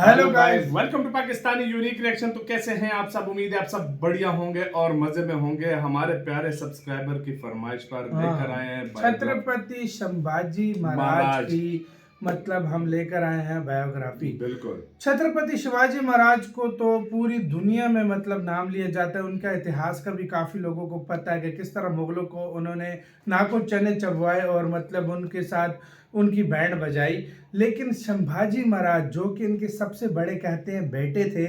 Hello guys, welcome to Pakistani unique reaction. तो कैसे हैं आप सब? उम्मीद है आप सब बढ़िया होंगे और मजे में होंगे। हमारे प्यारे सब्सक्राइबर की फरमाइश पर लेकर आए हैं छत्रपति संभाजी महाराज की मतलब हम लेकर आए हैं बायोग्राफी। बिल्कुल। छत्रपति शिवाजी महाराज को तो पूरी दुनिया में मतलब नाम लिया जाता है। उनका इतिहास का भी काफी लोगों को पता है कि किस तरह मुगलों को उन्होंने नाको चने चबवाए और मतलब उनके साथ उनकी बैंड बजाई। लेकिन संभाजी महाराज जो कि इनके सबसे बड़े कहते हैं बेटे थे,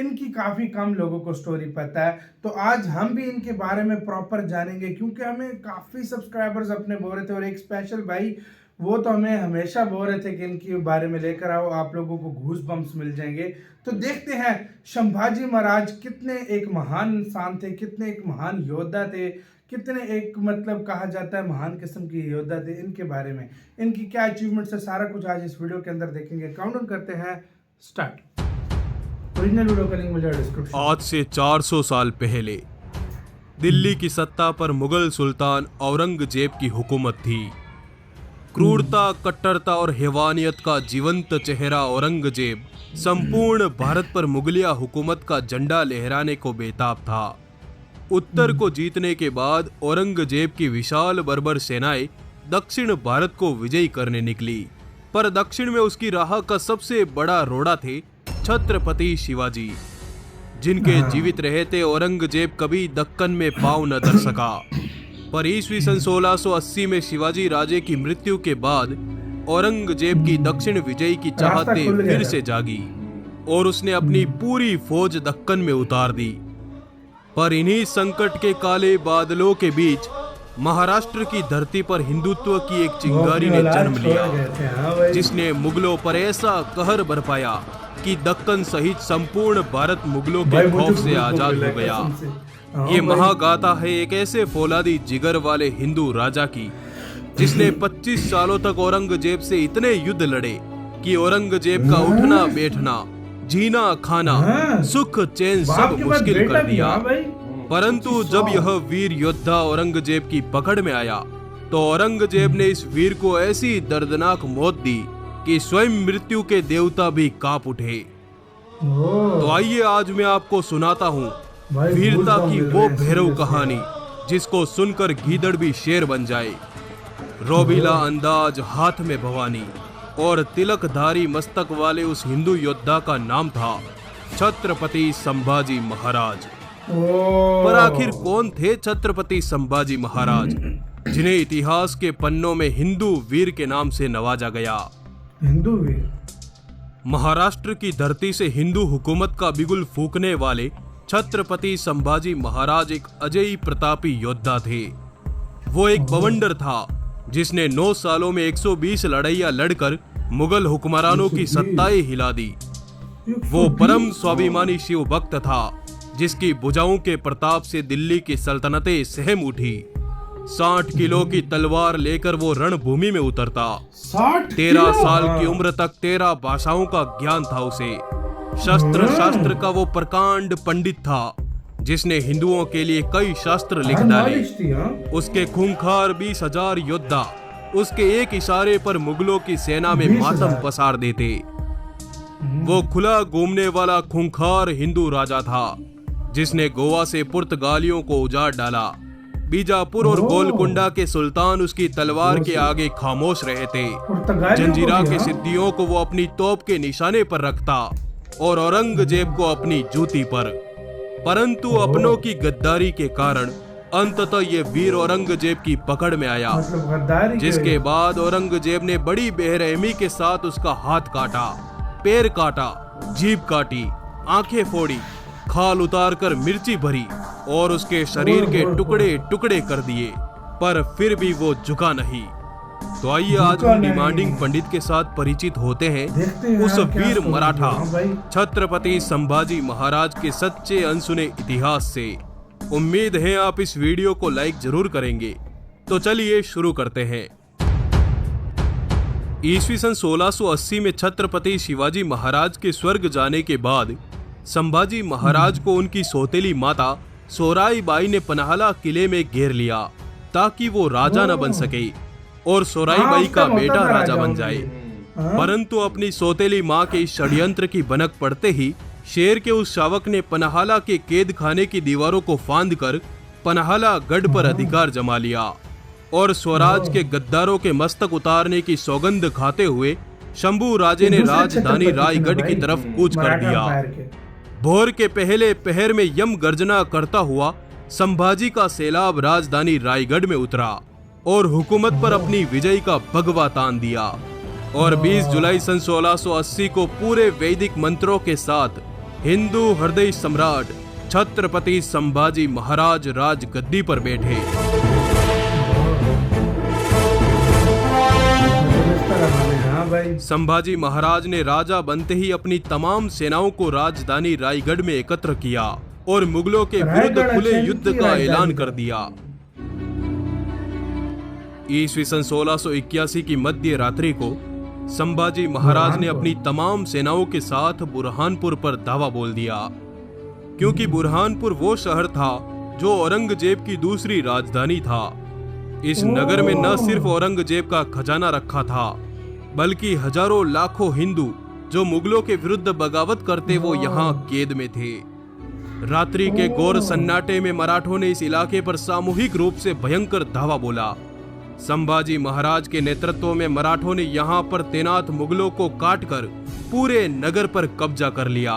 इनकी काफ़ी कम लोगों को स्टोरी पता है। तो आज हम भी इनके बारे में प्रॉपर जानेंगे, क्योंकि हमें काफ़ी सब्सक्राइबर्स अपने बोल रहे थे और एक स्पेशल भाई वो तो हमें हमेशा बोल रहे थे कि इनके बारे में लेकर आओ, आप लोगों को घूस बम्स मिल जाएंगे। तो देखते हैं संभाजी महाराज कितने एक महान इंसान थे, कितने एक महान योद्धा थे, कितने एक मतलब कहा जाता है महान किस्म की योद्धा थे। इनके बारे में इनकी क्या अचीवमेंट्स है सारा कुछ आज इस वीडियो के अंदर देखेंगे। काउंटडाउन करते हैं, स्टार्ट। ओरिजिनल वीडियो का लिंक मिल जाएगा डिस्क्रिप्शन। आज से 400 साल पहले दिल्ली की सत्ता पर मुगल सुल्तान औरंगजेब की हुकूमत थी। क्रूरता, कट्टरता और हैवानियत का जीवंत चेहरा औरंगजेब संपूर्ण भारत पर मुगलिया हुकूमत का झंडा लहराने को बेताब था। उत्तर को जीतने के बाद औरंगजेब की विशाल बर्बर सेनाएं दक्षिण भारत को विजयी करने निकली, पर दक्षिण में उसकी राह का सबसे बड़ा रोड़ा थे छत्रपति शिवाजी, जिनके जीवित रहते औरंगजेब कभी दक्कन में पांव न धर सका। पर ईस्वी सन 1680 में शिवाजी राजे की मृत्यु के बाद औरंगजेब की दक्षिण विजय की चाहते फिर से जागी और उसने अपनी पूरी फौज दक्कन में उतार दी। पर इन्हीं संकट के काले बादलों के बीच महाराष्ट्र की धरती पर हिंदुत्व की एक चिंगारी ने जन्म लिया, जिसने मुगलों पर ऐसा कहर बरपाया कि दक्कन सहित संपूर्ण भारत मुगलों के खौफ से आजाद हो गया। ये महागाथा है एक ऐसे फौलादी जिगर वाले हिंदू राजा की, जिसने 25 सालों तक औरंगजेब से इतने युद्ध लड़े कि औरंगजेब का उठना बैठना, जीना खाना, सुख चैन सब मुश्किल कर दिया। परंतु जब यह वीर योद्धा औरंगजेब की पकड़ में आया तो औरंगजेब ने इस वीर को ऐसी दर्दनाक मौत दी कि स्वयं मृत्यु के देवता भी कांप उठे। तो आइए आज मैं आपको सुनाता हूँ वीरता की वो भैरव कहानी, जिसको सुनकर गीदड़ भी शेर बन जाए। रोबीला अंदाज, हाथ में भवानी और तिलकधारी मस्तक वाले उस हिंदू योद्धा का नाम था छत्रपति संभाजी महाराज। पर आखिर कौन थे छत्रपति संभाजी महाराज, जिन्हें इतिहास के पन्नों में हिंदू वीर के नाम से नवाजा गया? हिंदू वीर महाराष्ट्र की धरती से हिंदू हुकूमत का बिगुल फूंकने वाले छत्रपति संभाजी महाराज एक अजयी प्रतापी योद्धा थे। वो एक बवंडर था जिसने 9 सालों में 120 लड़ाइयां लड़कर मुगल हुक्मरानों की सत्ताएं हिला दी। वो परम स्वाभिमानी शिव भक्त था, जिसकी भुजाओं के प्रताप से दिल्ली की सल्तनतें सहम उठी। 60 किलो की तलवार लेकर वो रणभूमि में उतरता। 13 साल की उम्र तक 13 भाषाओं का ज्ञान था उसे। शस्त्र शास्त्र का वो प्रकांड पंडित था, जिसने हिंदुओं के लिए कई शास्त्र लिख डाले। उसके खूंखार 20,000 योद्धा उसके एक इशारे पर मुगलों की सेना में मातम पसार देते। वो खुला घूमने वाला खूंखार हिंदू राजा था, जिसने गोवा से पुर्तगालियों को उजाड़ डाला। बीजापुर और गोलकुंडा के सुल्तान उसकी तलवार के आगे खामोश रहे थे। जंजीरा के सिद्धियों को वो अपनी तोप के निशाने पर रखता और औरंगजेब को अपनी जूती पर। परंतु अपनों की गद्दारी के कारण अंततः ये वीर औरंगजेब की पकड़ में आया, जिसके बाद औरंगजेब ने बड़ी बेरहमी के साथ उसका हाथ काटा, पैर काटा, जीभ काटी, आंखें फोड़ी, खाल उतारकर मिर्ची भरी और उसके शरीर के टुकड़े टुकड़े कर दिए। पर फिर भी वो झुका नहीं। तो आइए आज हम डिमांडिंग पंडित के साथ परिचित होते हैं उस वीर मराठा छत्रपति संभाजी महाराज के सच्चे अनसुने इतिहास से। उम्मीद है आप इस वीडियो को लाइक जरूर करेंगे। तो चलिए शुरू करते हैं। ईस्वी सन 1680 में छत्रपति शिवाजी महाराज के स्वर्ग जाने के बाद संभाजी महाराज को उनकी सौतेली माता सोराई बाई ने पन्हाला किले में घेर लिया, ताकि वो राजा न बन सके और सोराई बाई का बेटा राजा बन जाए। परंतु अपनी सौतेली माँ के इस षड्यंत्र की भनक पड़ते ही शेर के उस शावक ने पनहाला के कैद खाने की दीवारों को फांद कर पनहाला गढ़ पर अधिकार जमा लिया और स्वराज के गद्दारों के मस्तक उतारने की सौगंध खाते हुए शंभू राजे ने राजधानी रायगढ़ की तरफ कूच कर दिया। भोर के पहले पहर में यम गर्जना करता हुआ संभाजी का सैलाब राजधानी रायगढ़ में उतरा और हुकूमत पर अपनी विजय का भगवा तान दिया और 20 जुलाई सन 1680 को पूरे वैदिक मंत्रों के साथ हिंदू हृदय सम्राट छत्रपति संभाजी महाराज राजगद्दी पर बैठे। संभाजी महाराज ने राजा बनते ही अपनी तमाम सेनाओं को राजधानी रायगढ़ में एकत्र किया और मुगलों के विरुद्ध खुले युद्ध का ऐलान कर दिया। ईस्वी सन 1681 की मध्य रात्रि को संभाजी महाराज ने अपनी तमाम सेनाओं के साथ बुरहानपुर पर धावा बोल दिया, क्योंकि बुरहानपुर वो शहर था जो औरंगजेब की दूसरी राजधानी था। इस नगर में न सिर्फ औरंगजेब का खजाना रखा था, बल्कि हजारों लाखों हिंदू जो मुगलों के विरुद्ध बगावत करते वो यहाँ कैद में थे। रात्रि के घोर सन्नाटे में मराठों ने इस इलाके पर सामूहिक रूप से भयंकर धावा बोला। संभाजी महाराज के नेतृत्व में मराठों ने यहाँ पर तैनात मुगलों को काटकर पूरे नगर पर कब्जा कर लिया।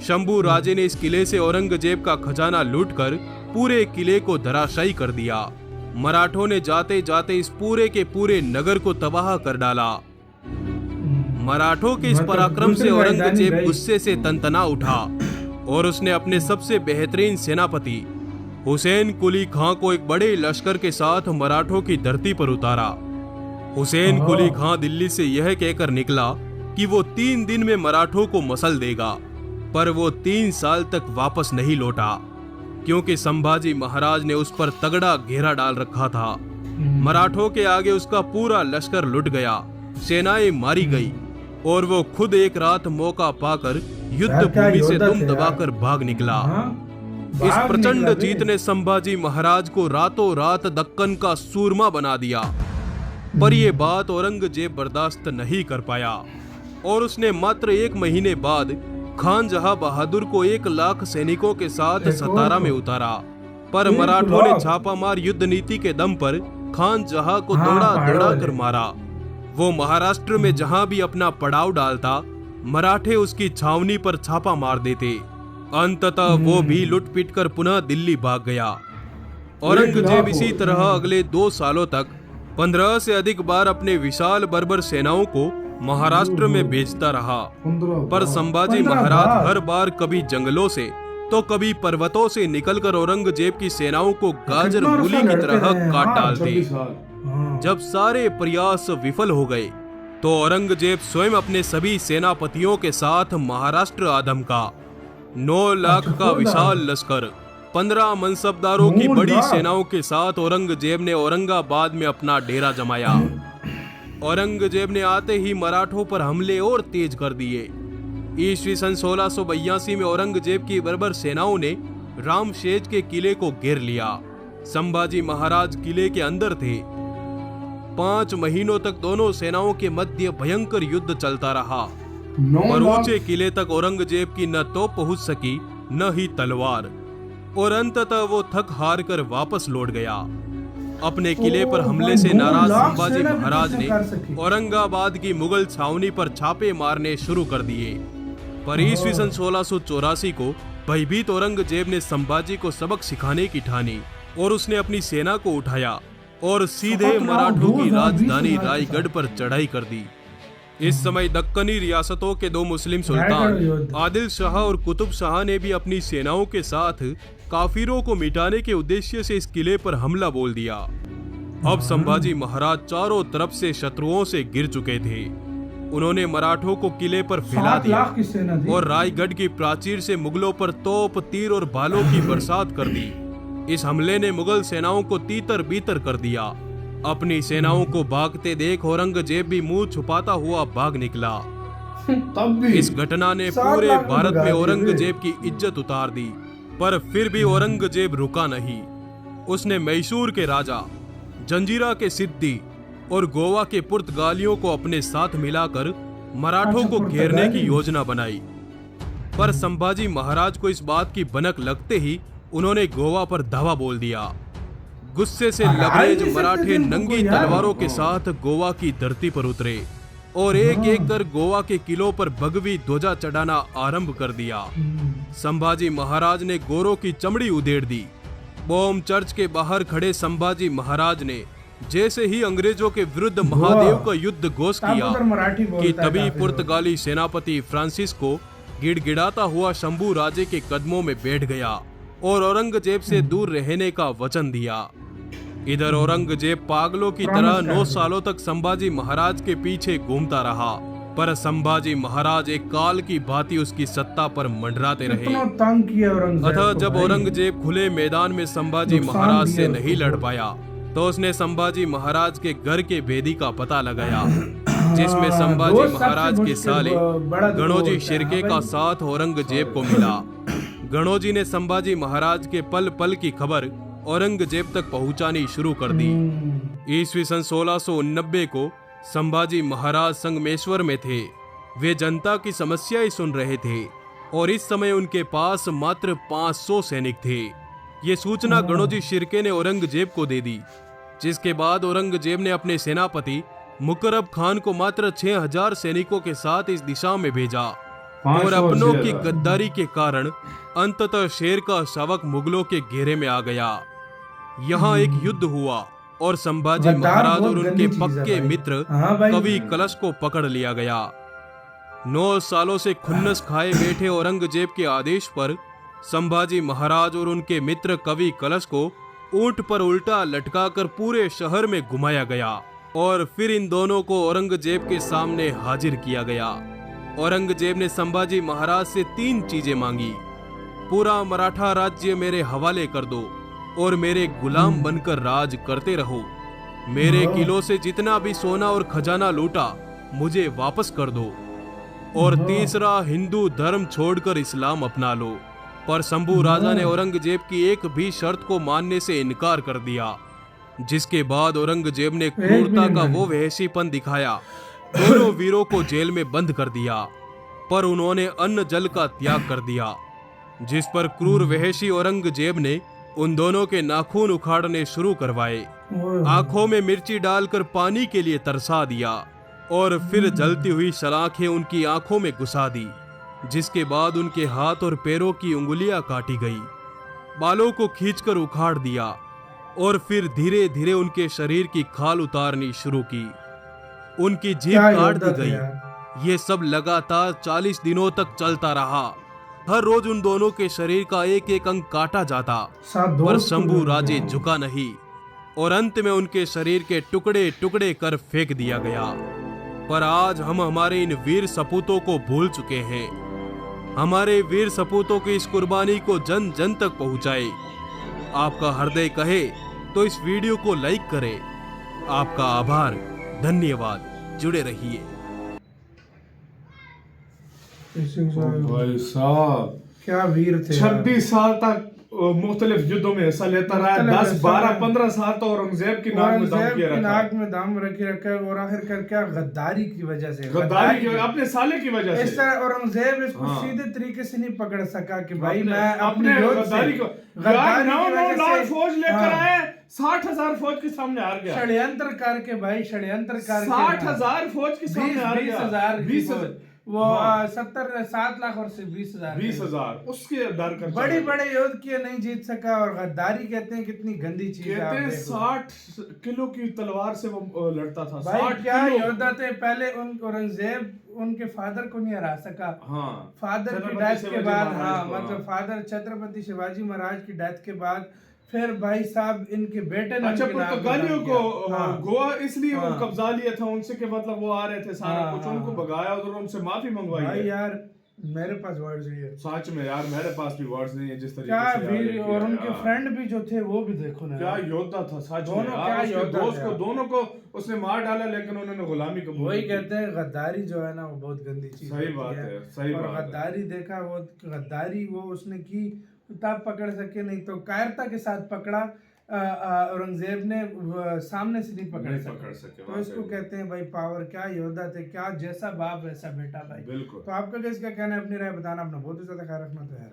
शंभू राजे ने इस किले से औरंगजेब का खजाना लूटकर पूरे किले को धराशायी कर दिया। मराठों ने जाते जाते इस पूरे के पूरे नगर को तबाह कर डाला। मराठों के इस पराक्रम से औरंगजेब गुस्से से तनतना उठा और उसने अपने सबसे बेहतरीन सेनापति हुसैन कुली खां को एक बड़े लश्कर के साथ मराठों की धरती पर उतारा। हुसैन कुली खां दिल्ली से यह कहकर निकला कि वो 3 दिन में मराठों को मसल देगा, पर वो 3 साल तक वापस नहीं लौटा, क्योंकि संभाजी महाराज ने उस पर तगड़ा घेरा डाल रखा था। मराठों के आगे उसका पूरा लश्कर लुट गया, सेनाएं मारी गई और वो खुद एक रात मौका पाकर युद्ध भूमि से दुम दबाकर भाग निकला। इस प्रचंड जीत ने संभाजी महाराज को रातों रात दक्कन का सूरमा बना दिया, पर यह बात औरंगजेब बर्दाश्त नहीं कर पाया और उसने मात्र 1 महीने बाद खान जहां बहादुर को 1 लाख सैनिकों के साथ सतारा में उतारा। पर मराठों ने छापामार युद्ध नीति के दम पर खान जहां को दौड़ा दौड़ा कर मारा। वो महाराष्ट्र में जहां भी अपना पड़ाव डालता, मराठे उसकी छावनी पर छापा मार देते। अंततः वो भी लुट-पिट कर पुनः दिल्ली भाग गया। औरंगजेब इसी तरह अगले 2 सालों तक 15 से अधिक बार अपने विशाल बर्बर सेनाओं को महाराष्ट्र में भेजता रहा, पर संभाजी महाराज हर बार कभी जंगलों से तो कभी पर्वतों से निकलकर औरंगजेब की सेनाओं को गाजर मूली की तरह काट डालते। जब सारे प्रयास विफल हो गए तो औरंगजेब स्वयं अपने सभी सेनापतियों के साथ महाराष्ट्र आधमका। 9 लाख का विशाल लश्कर 15 मनसबदारों की बड़ी सेनाओं के साथ औरंगजेब ने औरंगाबाद में अपना डेरा जमाया। औरंगजेब ने आते ही मराठों पर हमले और तेज कर दिए। ईस्वी सन 1682 में औरंगजेब की बर्बर सेनाओं ने रामशेज के किले को घेर लिया। संभाजी महाराज किले के अंदर थे। 5 महीनों तक दोनों सेनाओं के मध्य भयंकर युद्ध चलता रहा, पर ऊंचे किले तक औरंगजेब की न तोप पहुंच सकी न ही तलवार, और अंततः वो थक हार कर वापस लौट गया। अपने किले पर हमले से नाराज संभाजी महाराज ने औरंगाबाद की मुगल छावनी पर छापे मारने शुरू कर दिए। पर ईस्वी सन 1684 को भयभीत औरंगजेब ने संभाजी को सबक सिखाने की ठानी और उसने अपनी सेना को उठाया और सीधे मराठों की राजधानी रायगढ़ पर चढ़ाई कर दी। इस समय दक्कनी रियासतों के 2 मुस्लिम सुल्तान आदिल शाह और कुतुब शाह ने भी अपनी सेनाओं के साथ काफिरों को मिटाने के उद्देश्य से इस किले पर हमला बोल दिया। अब संभाजी महाराज चारों तरफ से शत्रुओं से गिर चुके थे। उन्होंने मराठों को किले पर फैला दिया और रायगढ़ की प्राचीर से मुगलों पर तोप, तीर और भालों की बरसात कर दी। इस हमले ने मुगल सेनाओं को तीतर बीतर कर दिया। अपनी सेनाओं को भागते देख औरंगजेब भी मुंह छुपाता हुआ भाग निकला। इस घटना ने पूरे भारत में औरंगजेब की इज्जत उतार दी, पर फिर भी औरंगजेब रुका नहीं। उसने मैसूर के राजा, जंजीरा के सिद्दी और गोवा के पुर्तगालियों को अपने साथ मिलाकर मराठों को घेरने की योजना बनाई। पर संभाजी महाराज को इस बात की भनक लगते ही उन्होंने गोवा पर धावा बोल दिया। गुस्से से लबरेज मराठे नंगी तलवारों के साथ गोवा की धरती पर उतरे और एक एक कर गोवा के किलों पर भगवी ध्वजा चढ़ाना आरंभ कर दिया। संभाजी महाराज ने गोरों की चमड़ी उधेड़ दी। बॉम चर्च के बाहर खड़े संभाजी महाराज ने जैसे ही अंग्रेजों के विरुद्ध महादेव का युद्ध घोष किया कि तभी पुर्तगाली सेनापति फ्रांसिस्को गिड़गिड़ाता हुआ शंभू राजे के कदमों में बैठ गया और औरंगजेब से दूर रहने का वचन दिया। इधर औरंगजेब पागलों की तरह 9 सालों तक संभाजी महाराज के पीछे घूमता रहा, पर संभाजी महाराज एक काल की भांति उसकी सत्ता पर मंडराते रहे। अतः जब औरंगजेब खुले मैदान में संभाजी महाराज से नहीं लड़ पाया तो उसने संभाजी महाराज के घर के भेदी का पता लगाया, जिसमें संभाजी महाराज के साले गणोजी शिर्के का साथ औरंगजेब को मिला। गणोजी ने संभाजी महाराज के पल पल की खबर औरंगजेब तक पहुंचानी शुरू कर दी। ईस्वी सन 1689 को संभाजी महाराज संगमेश्वर में थे। वे जनता की समस्याएं सुन रहे थे और इस समय उनके पास मात्र 500 सैनिक थे। ये सूचना गणोजी शिर्के ने औरंगजेब को दे दी, जिसके बाद औरंगजेब ने अपने सेनापति मुकरब खान को मात्र 6000 सैनिकों के साथ इस दिशा में भेजा और अपनों की गद्दारी के कारण अंततः शेर का शावक मुगलों के घेरे में आ गया। यहाँ एक युद्ध हुआ और संभाजी महाराज और उनके पक्के मित्र कवि कलश को पकड़ लिया गया। 9 सालों से खुन्नस खाए बैठे औरंगजेब के आदेश पर संभाजी महाराज और उनके मित्र कवि कलश को ऊंट पर उल्टा लटकाकर पूरे शहर में घुमाया गया और फिर इन दोनों को औरंगजेब के सामने हाजिर किया गया। औरंगजेब ने संभाजी महाराज से 3 चीजें मांगी। पूरा मराठा राज्य मेरे हवाले कर दो और मेरे गुलाम बनकर राज करते रहो। मेरे किलों से जितना भी सोना और खजाना लूटा मुझे वापस कर दो। और तीसरा, हिंदू धर्म छोड़कर इस्लाम अपना लो। पर शंभू राजा ने औरंगजेब की एक भी शर्त को मानने से इनकार कर दिया, जिसके बाद औरंगजेब ने क्रूरता का वो वहशीपन दिखाया। दोनों वीरों को जेल में बंद कर दिया, पर उन्होंने अन्न जल का त्याग कर दिया, जिस पर क्रूर वहशी औरंगजेब ने उन दोनों के नाखून उखाड़ने शुरू करवाए, आंखों में मिर्ची डालकर पानी के लिए तरसा दिया और फिर जलती हुई सलाखें उनकी आंखों में घुसा दी, जिसके बाद उनके हाथ और पैरों की उंगलियां काटी गई, बालों को खींचकर उखाड़ दिया और फिर धीरे धीरे उनके शरीर की खाल उतारनी शुरू की। उनकी जीभ काट दी गई। ये सब लगातार 40 दिनों तक चलता रहा। हर रोज उन दोनों के शरीर का एक एक अंग काटा जाता, पर शंभू राजे झुका नहीं और अंत में उनके शरीर के टुकड़े टुकड़े कर फेंक दिया गया। पर आज हम हमारे इन वीर सपूतों को भूल चुके हैं। हमारे वीर सपूतों की इस कुर्बानी को जन जन तक पहुंचाए। आपका हृदय कहे तो इस वीडियो को लाइक करें। आपका आभार, धन्यवाद। जुड़े रहिए। भाई साहब क्या वीर थे। 26 साल तक मुख्तलिफ युद्धों में हिस्सा लेता रहा। 10, 12, 15 साल तो औरंगजेब की नाक में दम किया रखा। नाक में दम रखे रखा और आखिरकार क्या गद्दारी की वजह से, गद्दारी की अपने साले की वजह से। इस तरह औरंगजेब इसको सीधे तरीके से नहीं पकड़ सका कि भाई मैं अपने गद्दारी को 9 लाख फौज लेकर आए, 60,000 फौज के सामने हार गया। षड्यंत्र करके भाई, षड्यंत्र करके 60,000 फौज के सामने हार गया। 20,000 वो 7 लाख और से 20,000 उसके डर कर बड़े बड़े युद्ध किए, नहीं जीत सका। और गद्दारी कहते हैं कितनी गंदी चीज है। कहते हैं 60 किलो की तलवार से वो लड़ता था। भाई क्या योद्धा थे। पहले औरंगजेब उनके फादर को नहीं हरा सका। हाँ, फादर की डेथ के बाद, हाँ मतलब फादर छत्रपति शिवाजी महाराज की डेथ के बाद फिर भाई साहब इनके बेटे ने। अच्छा, पुर्तगालियों को गोवा इसलिए वो कब्जा लिया था उनसे कि मतलब वो आ रहे थे, सारा कुछ उनको भगाया और उनसे माफी मंगवाई। भाई यार मेरे पास वर्ड्स नहीं है सच में यार, मेरे पास भी वर्ड्स नहीं है जिस तरीके क्या से वीर। और उनके फ्रेंड भी जो थे वो भी देखो ना, क्या योद्धा था सच में यार। उसके दोस्त को दोनों को उसने मार डाला, लेकिन उन्होंने गुलामी कबूल। वही कहते हैं गद्दारी जो है ना वो बहुत गंदी चीज। सही बात है, सही बात है। और गद्दारी देखा, वो गद्दारी वो उसने की तब पकड़ सके, नहीं तो कायरता के साथ पकड़ा। औरंगजेब ने सामने से नहीं पकड़ पकड़ सके, सके। तो इसको कहते हैं भाई पावर, क्या योद्धा थे, क्या जैसा बाप वैसा बेटा भाई। बिल्कुल। तो आपका क्या इसका कहना है, अपनी राय बताना, अपना बहुत ही ज्यादा ख्याल रखना। तो यार